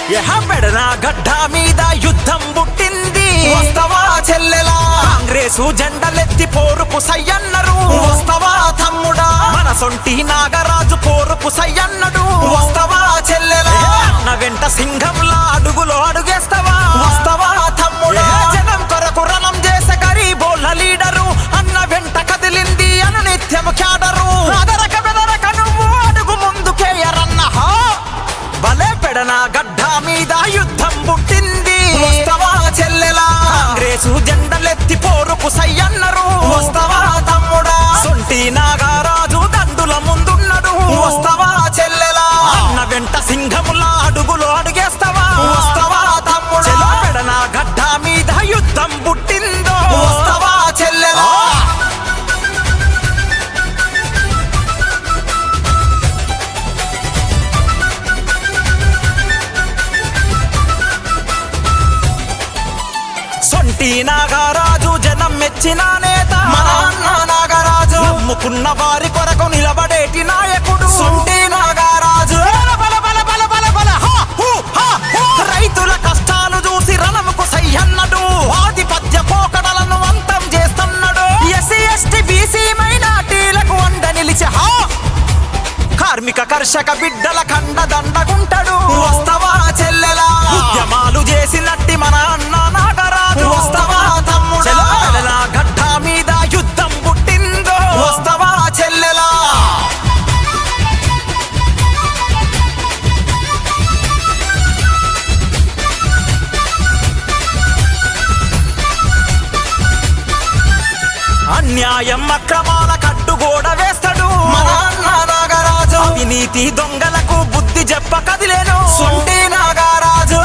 పెడన గడ్డ మీద యుద్ధం పుట్టింది వస్తవా చెల్లెలా కాంగ్రెసు జెండలెత్తి పోరుకు సయ్యన్నరు వస్తవా తమ్ముడా మన సొంటి నాగరాజు పోరుకు సయ్యన్నడు వస్తవా చెల్లెలా అన్న వెంట సింహంలా అడుగులో అడుగేస్తవా వస్తవా తమ్ముడా జనం కొరకు రణం చేసే గరీబోళ్ళ లీడరు అన్న వెంట కదిలింది అను నిత్యము క్యాడరు అదరక బెదరక నువ్వు అడుగు ముందుకేయరన్న భలే పెడన గడ్డ మీద యుద్ధం పుట్టింది వస్తవా చెల్లెలా కాంగ్రెసు జెండలెత్తి పోరుకు సయ్యన్నరు వస్తవా తమ్ముడా సొంటి నాగరాజు దండుల ముందున్నడు వస్తవా చెల్లెలా అన్న వెంట సింహములా అడుగులో అడుగేస్తవా వస్తవా తమ్ముడా పెడన గడ్డ మీద యుద్ధం పుట్టిందో వస్తవా చెల్లెలా సొంటి నాగరాజు జనం మెచ్చిన నేత మన అన్న నాగరాజు నమ్ముకున్న వారి కొరకు నిలబడేటి నాయకుడు సొంటి నాగరాజు రైతుల కష్టాలు చూసి రణముకు సయ్యన్నడు ఆధిపత్య పోకడలను అంతం చేస్తున్నాడు ఎస్సీ ఎస్టీ బీసీ మైనార్టీలకు అండ నిలిచి కార్మిక కర్షక బిడ్డల కండదండగుంటాడు వస్తవా చెల్లెలా ఉద్యమాలు చేసినట్టి మన అన్న నాగరాజు వస్తవా తమ్ముడా గడ్డ మీద యుద్ధం పుట్టిందో వస్తవా చెల్లెలా అన్యాయం అక్రమాల కట్టుగోడ వేస్తాడు మన అన్న నాగరాజు అవినీతి దొంగలకు బుద్ధి చెప్ప కదిలేను సొంటి నాగరాజు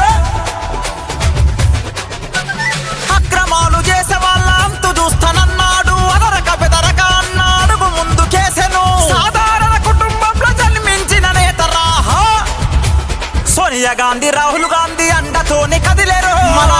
అక్రమాలు చేసే వాళ్ళ అంతు చూస్తానన్నాడు అదరక బెదరక అన్నాడు ముందుకేసెను సాధారణ కుటుంబంలో జన్మించిన నేతరా సోనియా గాంధీ రాహుల్ గాంధీ అండతోని కదిలేరు మన